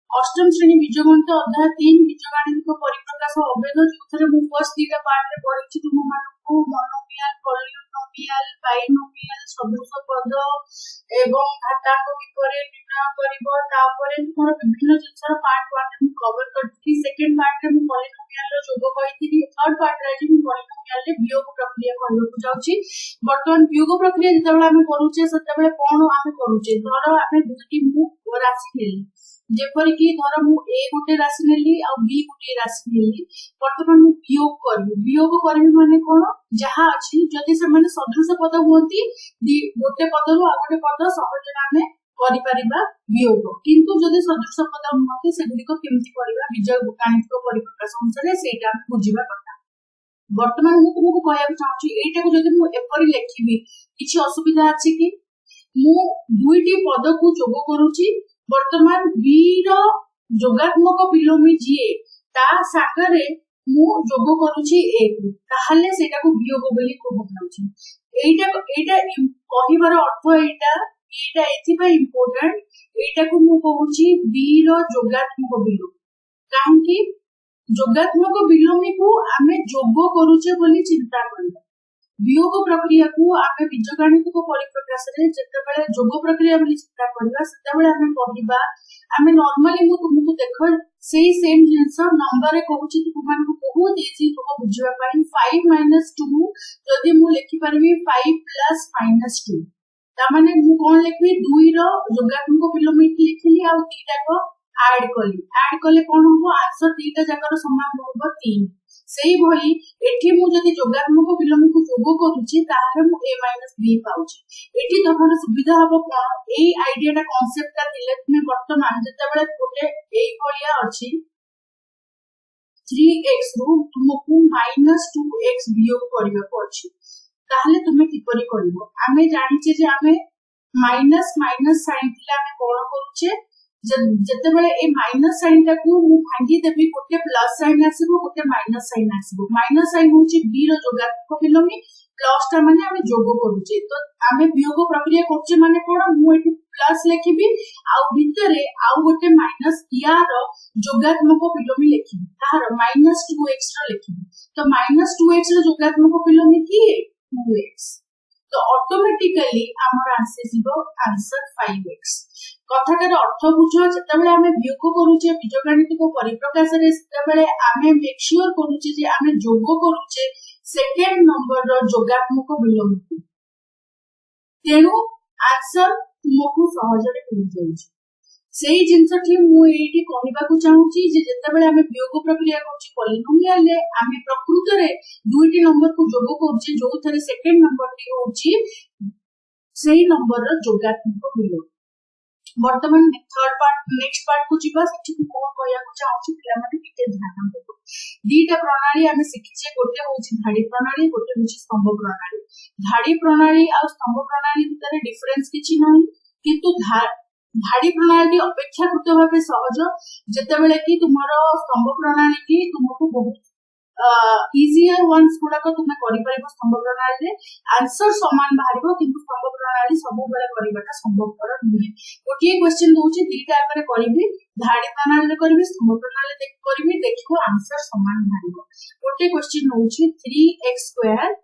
अष्टम श्रेणी बीजगणित अध्याय 3 बीजगणित परिप्रकाश अभेद जो मु फर्स्ट दीटा पार्ट रे पढ़ी तुम मानकु मोनोमियल पॉलिनोमियल बाइनोमियल सदृश पद एवं घातांक विपरे निर्णय करिवो तापरे मोर विभिन्न जिंसर पार्ट 1 रे कवर करथि सेकंड पार्ट रे मु पॉलिनोमियल रो जोग कहिथि थर्ड पार्ट रे मु पॉलिनोमियल रे वियोग प्रक्रिया कहलु जाउची वर्तमान वियोग प्रक्रिया जेतबेला हम करूचे सेतबेले कोन हम करूचे धरो हम दुटी मु राशि लेली जेपर कि धर मु ए गोटे राशि नेली आ बी गोटे राशि नेली वर्तमान मु वियोग करबी माने कोन जहा अछि जदि से माने सदृश पद होंती गोटे पदरु आ गोटे पद सहज नामे करि परिबा वियोग किंतु जदि सदृश पद होंती से गुडी को केमति परिबा विजय गणित परिप्रकाश अनुसार सेटा बुझिबा कथा वर्तमान मु तुमको कहया चाहूची एटा को जदि मु एपरि लेखिबी किछि असुविधा अछि कि मु दुईटी पद को जोग करूची वर्तमान बी रो जोगात्मक विलोमी जीए ता सागरे मु जोग करूची ए को ताहले सेटा को वियोग बोली कहउची एटा कहिबार अर्थ एटा एथिबा इंपोर्टेंट एटा को मु कहूची बी रो जोगात्मक विलोम काहे कि जोगात्मक विलोमी को आमे जोग करूचे बोली चिंता करबा वियोग प्रक्रिया को आमे बीजगणित को परिप्रकाश रे जेतेबेले जोग प्रक्रिया बोली चिंता करबा सेतेबेले आमे कहबा आमे नॉर्मली मु तुमको देखो सेही सेम जिंस नंबर रे कहूची तुमान को बहुत इजी तुम बुझवा पाई 5 - 2 जदि मु लिखि परबी 5 + -2 ता माने मु कोन लिखबी 2 रो जोगात्मक विलोमी लिखली आ तीटा को ऐड कले कोन हो आंसर तीटा जाकर समान होबो 3 सेही भली एठी मु जदि जोगात्मक विलोमी को जोग करूची ताहे मु a - b पाउची एठी तमन सुविधा हबो कोन एई आइडियाटा कांसेप्टटा दिले तुमे वर्तमान जतबेले गोटे एई भलिया अछि 3x रो तुमको -2x वियोग करिबा पड़छि ताहले तुमे किपरि करिवो आमे जानिचे जे आमे माइनस साइन थिला आमे कोन करूचे जेतेबेले ए माइनस साइन टा को मु भांगी देबी गोटे प्लस साइन आसीबो गोटे माइनस साइन आसीबो माइनस साइन होची b रो जोगात्मक विलोमी प्लस टा माने आमे जोग करूचे तो आमे वियोग प्रक्रिया करचे माने कोन मु एठी प्लस लिखिबी आ भितरे आ गोटे माइनस या रो जोगात्मक विलोमी लिखिबी तार -2x रो लिखिबी तो -2x रो जोगात्मक विलोमी की 2x तो ऑटोमेटिकली हमर आंसर 5x कथाटार अर्थ बुझो जेतेबेले आमे वियोग करूचे बीजगणित को परिप्रकाश रे सेतेबेले आमे मेक श्योर करूचे जे आमे जोग करूचे सेकंड नंबर रो जोगात्मक विलोमी तेनु आंसर तुमको सहज रे मिल जाउची सेही जिंसठी मु एठी कहबा को चाहूची जे जेतेबेले आमे वियोग प्रक्रिया करूची पॉलिनोमियल रे आमे प्रकृत रे दुईटी नंबर को जोग करूची जो थरे सेकंड नंबर टी होची सेही नंबर रो जोगात्मक विलोम वर्तमान थर्ड पार्ट नेक्स्ट पार्ट को जीवा सेठी को कहया को चाहूची पिला माने किते ध्यान देबो दीटा प्रणाली आमे सिखिचे गोटे होची धाड़ी प्रणाली गोटे होची स्तंभ प्रणाली धाड़ी प्रणाली आ स्तंभ प्रणाली भितर डिफरेंस किछि नाही किंतु धाड़ी प्रणाली अपेक्षाकृत भाबे सहज जेतेबेले कि तुमरो स्तंभ प्रणाली की तुमको बहुत इजियर वंस गुडा को तुमे करि परबो स्तंभ प्रणाली रे आंसर समान बाहरिबो किंतु स्तंभ प्रणाली सब बेले करिबाटा संभवपर नुहे गोटे क्वेश्चन दोछि दीटा आकरे करिबी धाड़ी प्रणाली रे करिबी स्तंभ प्रणाली रे करिबी देखिबो आंसर समान बाहरिबो गोटे क्वेश्चन होछि 3x²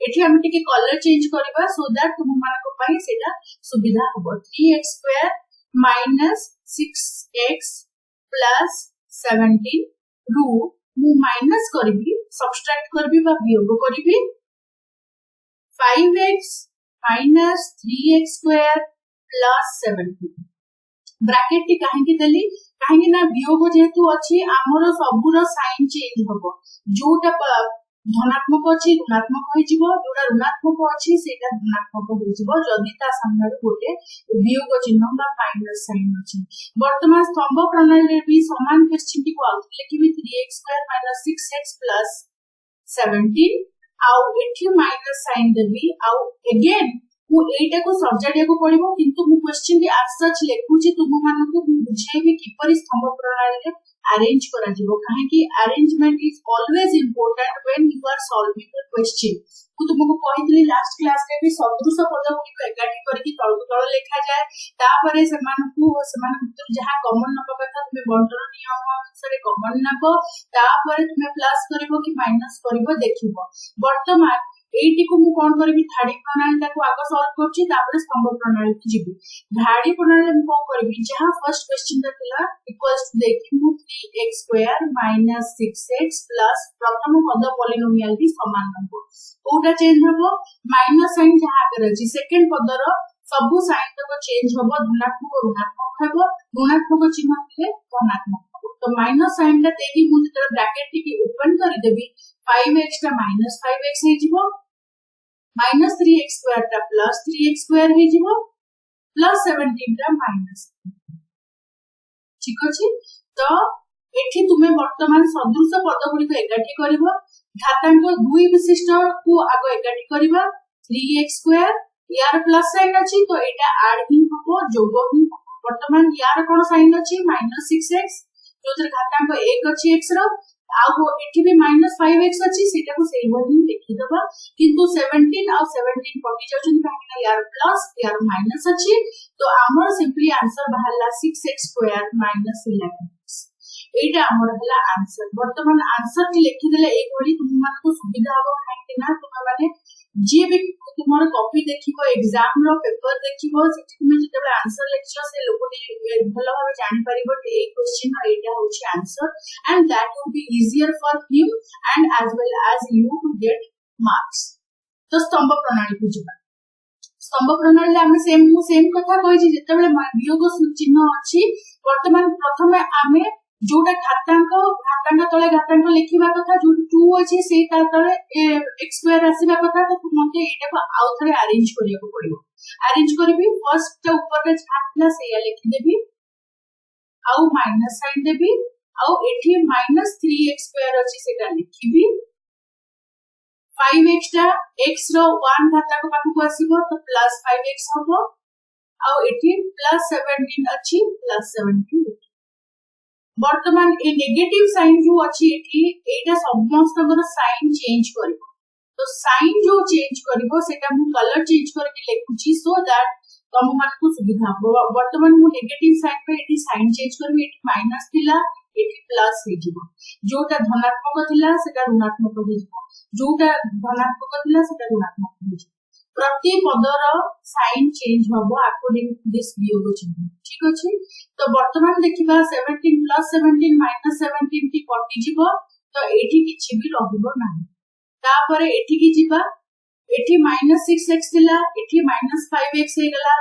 एठी हम टिके कलर चेंज करबा सो दैट तुम मानको पई सेटा सुविधा होबो 3x² - 6x + 17 रू मु माइनस करबी सबट्रैक्ट करबी बा वियोग करबी 5x - 3x² + 17 ब्रैकेट टी काहे कि देली काहे कि ना वियोग जेतु अछि हमरो सबुरो साइन चेंज होबो जोटा धनात्मक अछि ऋणात्मक होई जिवो जोटा ऋणात्मक अछि सेटा धनात्मक होई जिवो जदि ता सामने गोटे वियोग चिन्ह बा माइनस साइन अछि वर्तमान स्तंभ प्रणाली रे भी समान क्वेश्चन की को लिखिबी 3x² - 6x + 17 आउ एठी माइनस साइन देबी आउ अगेन मु एटा को सजाडिया को पड़िबो किंतु मु क्वेश्चन के आंसर लेखुची तुम मानको बुझेबी किपरि स्तंभ प्रणाली रे अरेंज करा जिवो काहे कि arrangement is always important when you are solving the question ମୁଁ ତୁମକୁ କହିଥିଲି ଲାଷ୍ଟ କ୍ଲାस रे भी सदृश पद गुडी को एकाठी करके तळ को तळ लिखा जाए तापरे सेमान भितर जहा कॉमन नंबर कथा तुमे बंटन नियम अनुसार कॉमन नंबर तापरे तुमे प्लस करिवो कि माइनस करिवो देखिवो वर्तमान एटी को मु कोन करबी धाड़ी प्रणाली ताको आगो सॉल्व करछि तापरे स्तंभ प्रणाली की जिबी धाड़ी प्रणाली मु कोन करबी जहां फर्स्ट क्वेश्चन था इक्वल्स टू देखिमु 3x² - 6x प्लस प्रथम पद पॉलिनोमियल भी समान नंबर कोटा चेंज हबो माइनस साइन जहां आगे अछि सेकंड पदर सब साइन तक चेंज हबो धनात्मक ऋणात्मक हबो ऋणात्मक चिन्ह थिले धनात्मक तो माइनस साइन ता देबी मु जतरा ब्रैकेट टी ओपन कर देबी 5x ता -5x हे जिवो -3x² ता +3x² हे जिवो +17 ता माइनस ठीक अछि तो एठी तुमे वर्तमान सदृश पद गुडी को एकाठी करिवो घातांक 2 विशिष्ट को आगो एकाठी करिवो 3x² यार प्लस साइन अछि तो एटा ऐड ही हबो जोग ही वर्तमान यार कोन साइन अछि -6x जोतर घातांक 1 अछि x रो आगो एठी भी -5x अछि सेटा को सेही वही लिखि दबा किंतु 17 और 17 पटी जाउछन काहे यार प्लस यार माइनस अछि तो हमर सिंपली आंसर बाहरला 6x² - 11x एटा हमर हला आंसर वर्तमान आंसर की लिखि देले एक बड़ी तुम मन को सुविधा हो काहे ना तुम माने जे भी तुमर कॉपी देखिबो एग्जाम रो पेपर देखिबो सेठी तुम जेतबे आंसर लिखछो से लोकटी भलो भाबे जानि परिबो कि ए क्वेश्चन और एटा होछि answer and that will be easier for him and as well as you to get marks तो स्तंभ प्रणाली को जिबा स्तंभ प्रणाली हम सेम कथा कहि जेतबे वियोग चिन्ह अछि वर्तमान प्रथमे आमे जोटा घातांक तळे घातांक लिखिबा कथा जो 2 अछि से ता तळे x² आसीबा कथा तो तुमके एटा को आउ थरे अरेंज करियो पड़िबो अरेंज करबी फर्स्ट ता ऊपर रे छाटला सेया लिखि देबी आउ माइनस साइन देबी आउ एठी -3x² अछि सेटा लिखिबी 5x ता x रो 1 घातांक पाखु को आसीबो तो +5x होबो आउ एठी +17 अछि +17 वर्तमान ए नेगेटिव साइन जो अछि एठी एटा समस्त हमर साइन चेंज करबो तो साइन जो चेंज करबो सेटा मु कलर चेंज करके लिखुची सो दैट तुम मन को सुविधा हो वर्तमान मु नेगेटिव साइन पे एठी साइन चेंज करबी एठी माइनस थिला एठी प्लस हे जिवो जोटा धनात्मक थिला सेटा ऋणात्मक हो जिवो जोटा धनात्मक थिला सेटा ऋणात्मक हो जिवो प्रति पदर साइन चेंज होबो अकॉर्डिंग टू दिस वियोग चिन्ह ठीक अछि तो वर्तमान देखिबा 17 + 17 - 17 टी कटि जिवो तो एठी किछि भी रहबो नाही तापरे एठी की जिबा एठी -6x थिला एठी -5x हे गला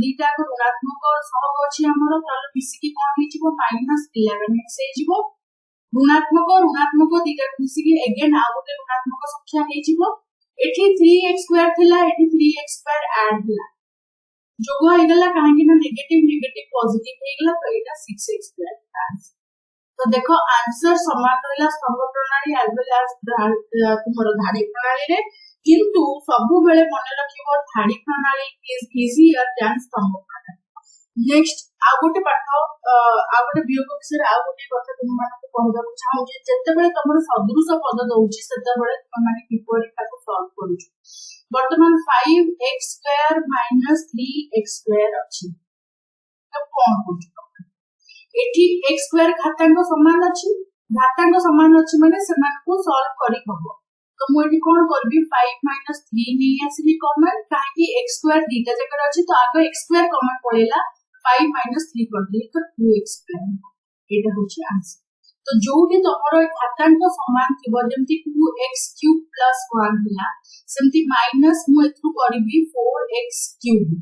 दीटा को ऋणात्मक सब अछि हमरो ताले मिसी की कोन हे जिवो -11x हे जिवो ऋणात्मक दीटा मिसी की अगेन आ गोटे ऋणात्मक संख्या हे जिवो एठी 3x² थिला एठी 3x² ऐड थिला जोग हे गला काहे ना नेगेटिव पॉजिटिव हे गला तो एटा 6x² आंसर तो देखो आंसर समान रहला स्तंभ प्रणाली एज वेल एज तुमरो धाड़ी प्रणाली रे किंतु सबु बेले मन रखिबो धाड़ी प्रणाली इज इजियर देन स्तंभ प्रणाली नेक्स्ट आ गोटे पाठ आ गोटे वियोग विषय आ गोटे कथा तुम माने कहबा को चाहू जे जत्ते बेले तुमरो सदृश पद दउची सेते बेले तुम माने किपरि ताको सॉल्व करूछु वर्तमान 5x² - 3x² अछि तो कोन होछु एठी x² घातांक समान अछि माने समान को सॉल्व करि हबो तो मु एठी कोन करबी 5 - 3 नै आसीबी कॉमन काहे x² दीटा जकर अछि तो आगे x² कॉमन पड़ेला 5 - 3 कर दे तो 2x² एटा होछि आंसर तो जोटी तमरो घातांक समान थिबो जेमति 2x³ + 1 हिला सेमति माइनस मु एथु करबी 4x³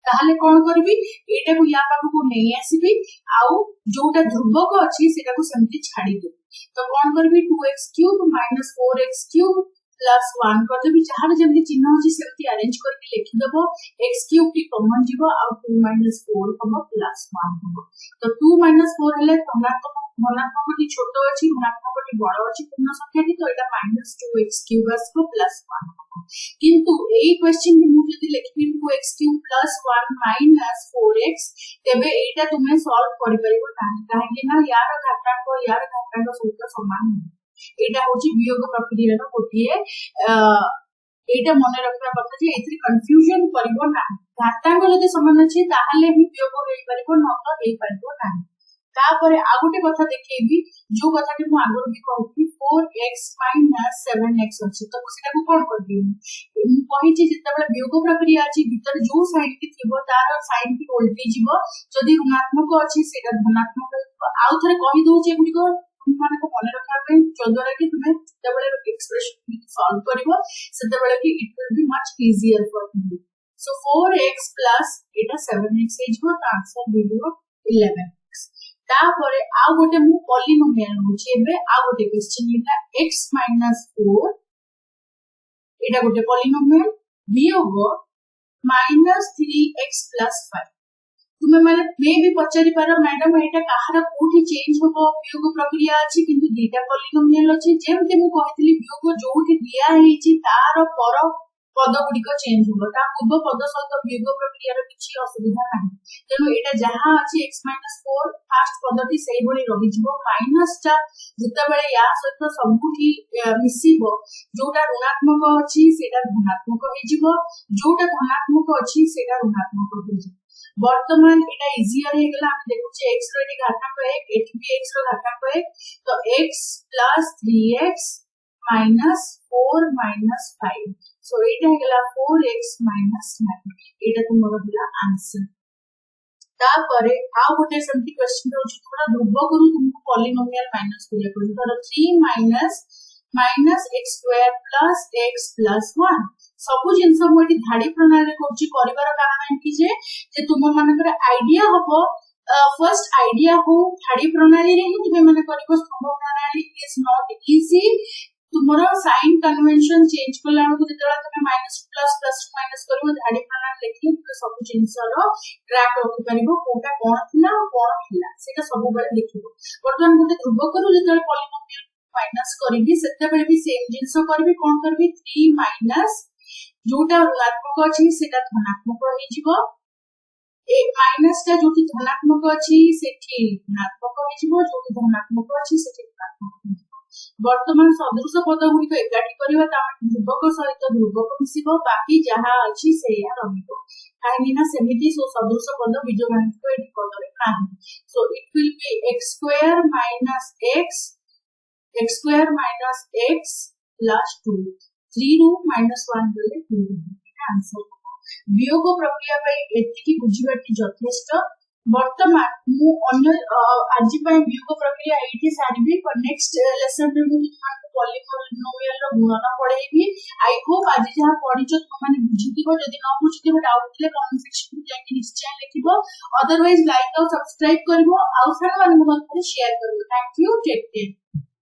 ताहले कोन करबी एटा को या पाखु को नै आसीबी आउ जोटा ध्रुवक अछि सेटा को सेमति छाडी दे तो कोन करबी 2x³ - 4x³ + 1 कर देबी जहां जेमति चिन्ह अछि सेमति अरेंज करके लिखि देबो x³ टी कॉमन जीवो आ 2 - 4 हबो +1 हबो तो 2 - 4 हले धनात्मक टी छोटो अछि ऋणात्मक टी बड़ अछि पूर्ण संख्या टी तो एटा -2x³ आसबो +1 हबो किंतु एई क्वेश्चन मु जदि लिखबी 2x³ + 1 - 4x तेबे एटा तुमे सॉल्व करि परिबो काहे ना यार घातांक सहित समान एटा होची वियोग प्रक्रिया रो गोटिए एटा मने रखना कथा जे एथि कंफ्यूजन परिबो ना घातांक जदि समान अछि ताहाले ही वियोग होई परिबो न तो हेई परिबो ना तापरे आ गोटे कथा देखैबी जो कथा के मु आगुर भी कहूची 4x - 7x अछि तो सेटा को कोन करबी मु कहिची जेतबे वियोग प्रक्रिया अछि भीतर जो साइन के थिबो तार साइन की उल्टी जीवो जदि ऋणात्मक अछि सेटा धनात्मक आउ थरे कहि दोचे गुडी को माने को मने रखा पे चंद्रा कि तुमे जेतबे एक्सप्रेशन सॉल्व करिवो सेतबे कि it will be much easier for you so 4x plus iota 7x इजो answer will 11 तापरे आ गोटे मु पॉलिनोमियल होची एबे आ गोटे क्वेश्चन इटा x - 4 एटा गोटे पॉलिनोमियल वियोग -3x + 5 तुमे माने मे भी पचारि पारो मैडम एटा काहर कोठी चेंज होबो वियोग प्रक्रिया अछि किंतु दीटा पॉलिनोमियल अछि जेमते मु कहथिली वियोग जोठी दिया हेची तार पर पद गुडी को चेंज होबो ता पूर्व पद सहित वियोग प्रक्रिया रो किछि असुविधा नाही तेनु एटा जहां अछि x - 4 फास्ट पदटी सेही भली रहि जिवो माइनस टा जते बेले या सहित सबुठी मिसिबो जोटा ऋणात्मक अछि सेटा धनात्मक होई जिवो जोटा धनात्मक अछि सेटा ऋणात्मक होई जिवो वर्तमान एटा इजियर हे गेला हम देखु छे x रो एटी घातांक 1 एटी भी x रो घातांक 1 तो x + 3x - 4 - 5 सो एटा हे गेला 4x - 9 एटा तुमरो दिला आंसर तापरे आ गोटे सेमती क्वेश्चन होची थोड़ा ध्रुव करू तुमको पॉलिनोमियल माइनस करिया को धर 3 - x² + x + 1 सब जिंस मोटी धाडी प्रणाली कोची करिवार कारण कि जे तुम मानकर आईडिया हबो फर्स्ट आईडिया हो धाडी प्रणाली रे ही तुमे माने करिवो स्तंभ प्रणाली इज नॉट इजी तुमरो साइन कन्वेंशन चेंज करला को जेतला तुमे माइनस प्लस प्लस माइनस करिवो धाडी प्रणाली देखि तो सब जिंस रो ट्रैक रखि परिवो कोटा कोन थिला कोन थिला सेटा सब बेले लिखिबो वर्तमान मते ध्रुव करू जेतला पॉलिनोमियल माइनस करिबी सेते बेले भी सेम जिंस करबी कोन करबी 3 - जोटा ऋणात्मक अछि सेटा धनात्मक होई जिवो एक माइनस टा जोटी धनात्मक अछि सेठी ऋणात्मक होई जिवो जोटी धनात्मक अछि सेठी ऋणात्मक होई जिवो वर्तमान सदृश पद गुडी को एकाठी करिवा ता ध्रुवक सहित ध्रुवक मिसिबो बाकी जहा अछि सेया रहिबो काहेकि ना सेमिति सो सदृश पद बीजगणित को एडी पदरे नाही so it will be x² - x + 2 3 ରୁ -1 गले 2 आंसर वियोग प्रक्रिया पे एतिकी बुझिबाटी यथेष्ट वर्तमान मु अन्य आजि पय वियोग प्रक्रिया एठी सारिबी पर नेक्स्ट लेसन रे मु तुमको पॉलिनोमियल रो गुणन पढेबी आई होप आज जहां पढिचो तुम माने बुझिथिबो जदि न बुझिथिबो डाउट थिले कमेंट सेक्शन में जाके निश्चय लिखिबो अदरवाइज लाइक और सब्सक्राइब करबो और सारा मान मत शेयर करबो थैंक यू टेक केयर